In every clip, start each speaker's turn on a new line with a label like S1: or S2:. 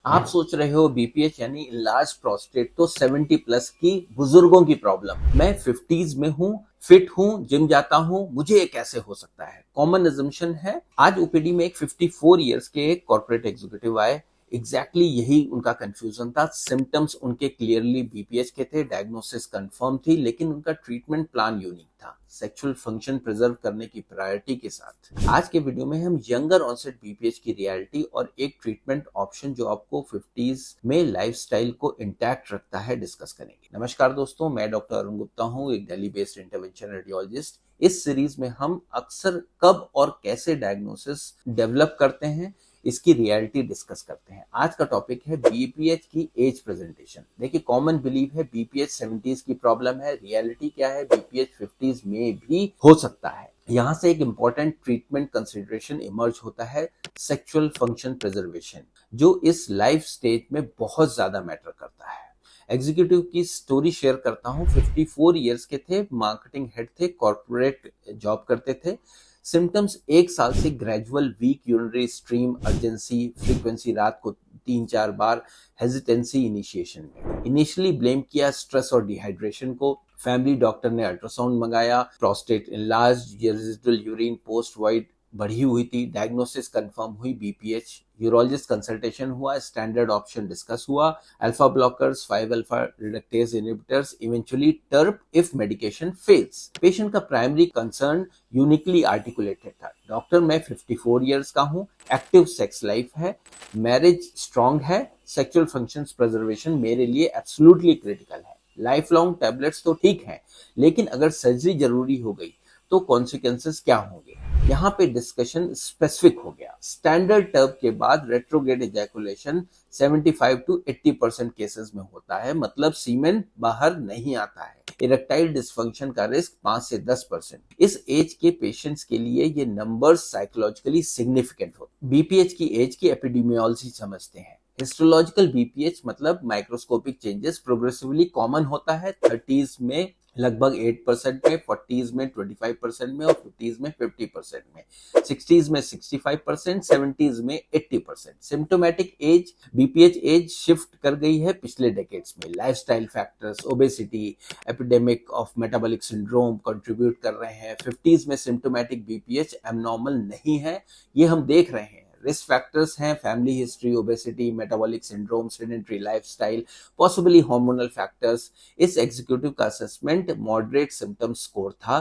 S1: आप सोच रहे हो बीपीएच यानी लार्ज प्रोस्टेट तो 70 प्लस की बुजुर्गों की प्रॉब्लम। मैं 50s में हूँ, फिट हूँ, जिम जाता हूँ, मुझे ये कैसे हो सकता है? कॉमन अजम्पशन है। आज ओपीडी में एक 54 इयर्स के एक कॉर्पोरेट एग्जीक्यूटिव आए। यही उनका कंफ्यूजन था। सिम्टम्स उनके क्लियरली बीपीएच के थे, डायग्नोसिस कंफर्म थी, लेकिन उनका ट्रीटमेंट प्लान यूनिक था, सेक्सुअल फंक्शन प्रिजर्व करने की प्रायोरिटी के साथ। आज के वीडियो में हम यंगर ऑनसेट बीपीएच की रियलिटी और एक ट्रीटमेंट ऑप्शन जो आपको 50s में लाइफस्टाइल को इंटैक्ट रखता है डिस्कस करेंगे। नमस्कार दोस्तों, मैं डॉक्टर अरुण गुप्ता हूँ, एक दिल्ली बेस्ड इंटरवेंशन रेडियोलॉजिस्ट। इस सीरीज में हम अक्सर कब और कैसे डायग्नोसिस डेवलप करते हैं, इसकी रियलिटी डिस्कस करते हैं। आज का टॉपिक है बीपीएच की एज प्रेजेंटेशन। देखिए, कॉमन बिलीव है बीपीएच 70s की प्रॉब्लम है, रियलिटी क्या है, बीपीएच 50s में भी हो सकता है। यहाँ से एक इंपॉर्टेंट ट्रीटमेंट कंसिडरेशन इमर्ज होता है, सेक्सुअल फंक्शन प्रिजर्वेशन, जो इस लाइफ स्टेज में बहुत ज्यादा मैटर करता है। एग्जीक्यूटिव की स्टोरी शेयर करता हूँ। 54 इयर्स के थे, मार्केटिंग हेड थे, कॉर्पोरेट जॉब करते थे। सिम्टम्स एक साल से gradual weak urinary stream, urgency, frequency रात को 3-4 बार, हेजिटेंसी इनिशिएशन में। इनिशियली ब्लेम किया स्ट्रेस और डिहाइड्रेशन को। फैमिली डॉक्टर ने अल्ट्रासाउंड मंगाया, prostate enlarge, residual urine post void बढ़ी हुई थी। डायग्नोसिस कंफर्म हुई बीपीएच। यूरोलॉजिस्ट कंसल्टेशन हुआ, स्टैंडर्ड ऑप्शन डिस्कस हुआ, alpha blockers, 5 alpha reductase inhibitors, eventually TURP if medication fails. Patient का प्राइमरी कंसर्न यूनिकली आर्टिकुलेटेड था। डॉक्टर, मैं 54 इयर्स का हूँ, एक्टिव सेक्स लाइफ है, मैरिज स्ट्रांग है, सेक्सुअल फंक्शंस प्रिजर्वेशन मेरे लिए एब्सोल्युटली क्रिटिकल है। लाइफ लॉन्ग टैबलेट्स तो ठीक हैं, लेकिन अगर सर्जरी जरूरी हो गई तो कॉन्सिक्वेंसेस क्या होंगे? यहाँ पे डिस्कशन स्पेसिफिक हो गया। स्टैंडर्ड टर्ब के बाद रेट्रोग्रेड इजैकुलेशन 75 to 80% केसेस में होता है, मतलब सीमेन बाहर नहीं आता है। इरेक्टाइल डिस्फंक्शन का रिस्क 5 से 10%। इस एज के पेशेंट्स के लिए ये नंबर्स साइकोलॉजिकली सिग्निफिकेंट होते हैं। बीपीएच की एज की एपिडेमियोलॉजी समझते हैं। हिस्टोलॉजिकल बीपीएच मतलब माइक्रोस्कोपिक चेंजेस प्रोग्रेसिवली कॉमन होता है। 30s में लगभग 8% में, 40s में 25% में और 50s में 50% में, 60s में 65%, 70s में 80%। Symptomatic age, BPH age shift कर गई है पिछले डेकेड्स में। Lifestyle factors, obesity, epidemic of metabolic syndrome contribute कर रहे हैं। 50s में सिम्टोमेटिक बीपीएच एबनॉर्मल नहीं है, ये हम देख रहे हैं। रिस्क फैक्टर्स हैं family history, obesity, metabolic syndrome, sedentary lifestyle, possibly hormonal factors. इस एग्जीक्यूटिव का असेसमेंट मॉडरेट सिम्टम स्कोर था।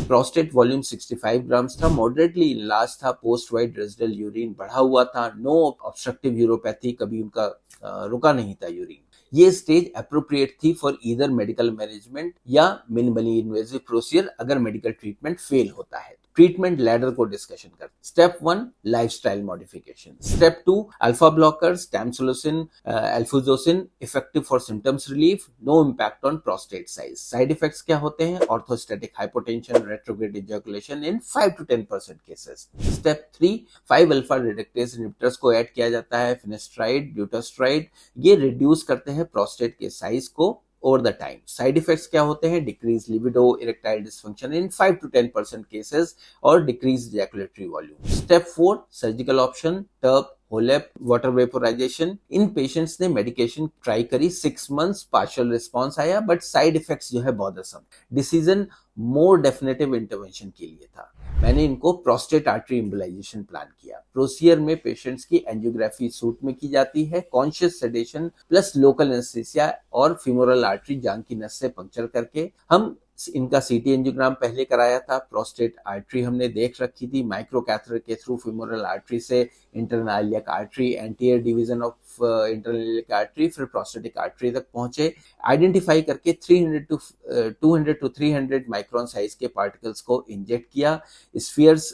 S1: प्रोस्टेट वॉल्यूम 65 ग्राम्स था, मॉडरेटली इनलार्ज था, पोस्ट वाइड रेजिडुअल यूरिन बढ़ा हुआ था, नो ऑब्स्ट्रक्टिव यूरोपैथी, कभी उनका रुका नहीं था यूरिन। ये स्टेज अप्रोप्रिएट थी फॉर ईदर मेडिकल मैनेजमेंट या मिनिमली इन्वेजिव प्रोसीजर अगर मेडिकल ट्रीटमेंट फेल होता है। ट्रीटमेंट लैडर को डिस्कशन करते हैं। Step 1, lifestyle modification. Step 2, alpha blockers, tamsulosin, alfuzosin, effective for symptoms relief, no impact on prostate size. Side effects क्या होते हैं? Orthostatic hypotension, retrograde ejaculation in 5 to 10% cases. Step 3, 5 alpha reductase inhibitors को add किया जाता है, finasteride, ड्यूटास्ट्राइड। ये reduce करते हैं प्रोस्टेट के साइज को over the time. Side effects क्या होते हैं? Decrease libido, erectile dysfunction in 5 to 10% cases और decrease ejaculatory volume. Step 4, surgical option, TURP, HoLEP, water vaporisation. इन पेशेंट्स ने मेडिकेशन ट्राई करी, 6 मंथ्स पार्शियल रिस्पॉन्स आया, बट साइड इफेक्ट्स जो है bothersome. Decision more definitive intervention के लिए था। मैंने इनको प्रोस्टेट आर्टरी एम्बोलाइजेशन प्लान किया। प्रोसीजर में पेशेंट्स की एंजियोग्राफी सूट में की जाती है, conscious sedation plus local anaesthesia और फीमोरल आर्टरी जांग की नस से पंक्चर करके। हम इनका सीटी एंजियोग्राम पहले कराया था, प्रोस्टेट आर्टरी हमने देख रखी थी, माइक्रो कैथेटर के थ्रू फीमोरल आर्टरी से internal iliac artery, anterior division of internal iliac artery, फिर प्रोस्टेटिक आर्टरी तक पहुंचे। आइडेंटिफाई करके 200 to 300 माइक्रोन साइज के पार्टिकल्स को इंजेक्ट किया। स्फीयर्स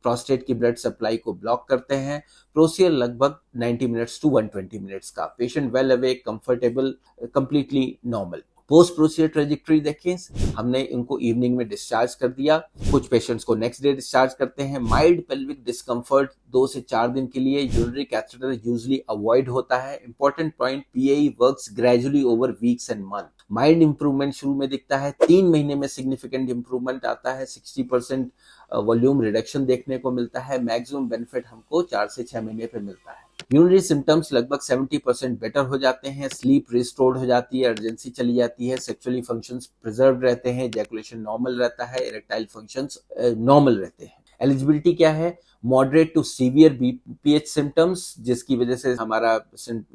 S1: प्रोस्टेट की ब्लड सप्लाई को ब्लॉक करते हैं। प्रोसीजर लगभग 90 मिनट्स टू 120 मिनट्स का। Patient well awake, comfortable, completely normal. Post procedure trajectory देखें, हमने इनको इवनिंग में डिस्चार्ज कर दिया। कुछ पेशेंट्स को नेक्स्ट डे डिस्चार्ज करते हैं। माइल्ड पेल्विक डिस्कम्फर्ट 2 से 4 दिन के लिए। यूरिनरी कैथेटर यूजुअली अवॉइड होता है। Important point, PAE works gradually over weeks and month. Mild improvement शुरू में दिखता है, 3 महीने में सिग्निफिकेंट इंप्रूवमेंट आता है, 60% वॉल्यूम रिडक्शन देखने को मिलता है। मैक्सिमम बेनिफिट हमको 4 से 6 महीने पे मिलता है। यूरिनरी सिम्टम्स लगभग 70% बेटर हो जाते हैं, स्लीप रिस्टोर्ड हो जाती है, अर्जेंसी चली जाती है, सेक्सुअली फंक्शंस प्रिजर्व रहते हैं, इजैकुलेशन नॉर्मल रहता है, इरेक्टाइल फंक्शंस नॉर्मल रहते हैं। एलिजिबिलिटी क्या है? Moderate to severe BPH symptoms, जिसकी वजह से हमारा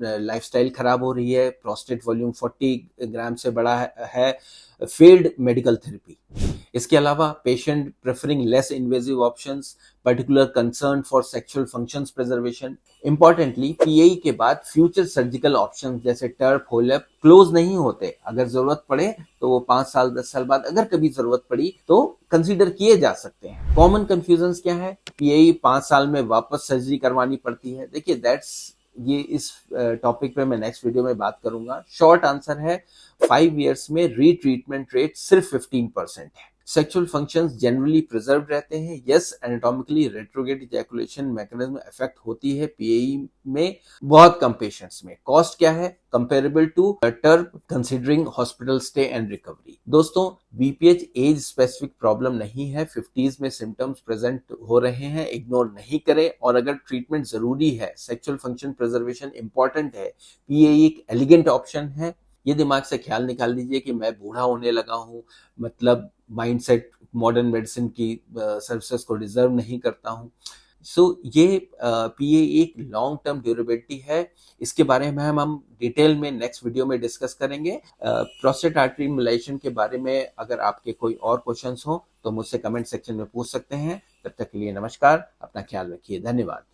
S1: लाइफस्टाइल खराब हो रही है, प्रोस्टेट वॉल्यूम 40 ग्राम से बड़ा है, फेल्ड मेडिकल थेरेपी। इसके अलावा patient preferring less invasive options, particular concern for sexual functions preservation. Importantly PAE के बाद फ्यूचर सर्जिकल ऑप्शंस जैसे टर्प, होलअप क्लोज नहीं होते। अगर जरूरत पड़े तो वो 5 साल 10 साल बाद अगर कभी जरूरत पड़ी तो कंसीडर किए जा सकते हैं। कॉमन कंफ्यूजन्स क्या है? पीएई 5 साल में वापस सर्जरी करवानी पड़ती है। देखिए ये इस टॉपिक पे मैं नेक्स्ट वीडियो में बात करूंगा। शॉर्ट आंसर है 5 इयर्स में रीट्रीटमेंट रेट सिर्फ 15% है। सेक्सुअल फंक्शंस जनरली प्रिजर्व रहते हैं। Yes, anatomically retrograde ejaculation mechanism effect होती है पीएई में बहुत कम पेशेंट्स में। कॉस्ट क्या है? Comparable to TURP considering hospital stay and recovery. दोस्तों, बीपीएच एज स्पेसिफिक प्रॉब्लम नहीं है। 50s में सिम्टम्स प्रेजेंट हो रहे हैं, इग्नोर नहीं करें। और अगर ट्रीटमेंट जरूरी है, सेक्सुअल फंक्शन प्रिजर्वेशन इंपॉर्टेंट है, पीएई एक एलिगेंट ऑप्शन है। ये दिमाग से ख्याल निकाल दीजिए कि मैं बूढ़ा होने लगा हूं, मतलब माइंडसेट मॉडर्न मेडिसिन की सर्विसेज को डिजर्व नहीं करता हूं। ये पीए एक लॉन्ग टर्म ड्यूरेबिलिटी है। इसके बारे में हम डिटेल में नेक्स्ट वीडियो में डिस्कस करेंगे। प्रोस्टेट आर्टरी एम्बोलाइजेशन के बारे में अगर आपके कोई और क्वेश्चंस हो तो मुझसे कमेंट सेक्शन में पूछ सकते हैं। तब तक के लिए नमस्कार, अपना ख्याल रखिए, धन्यवाद।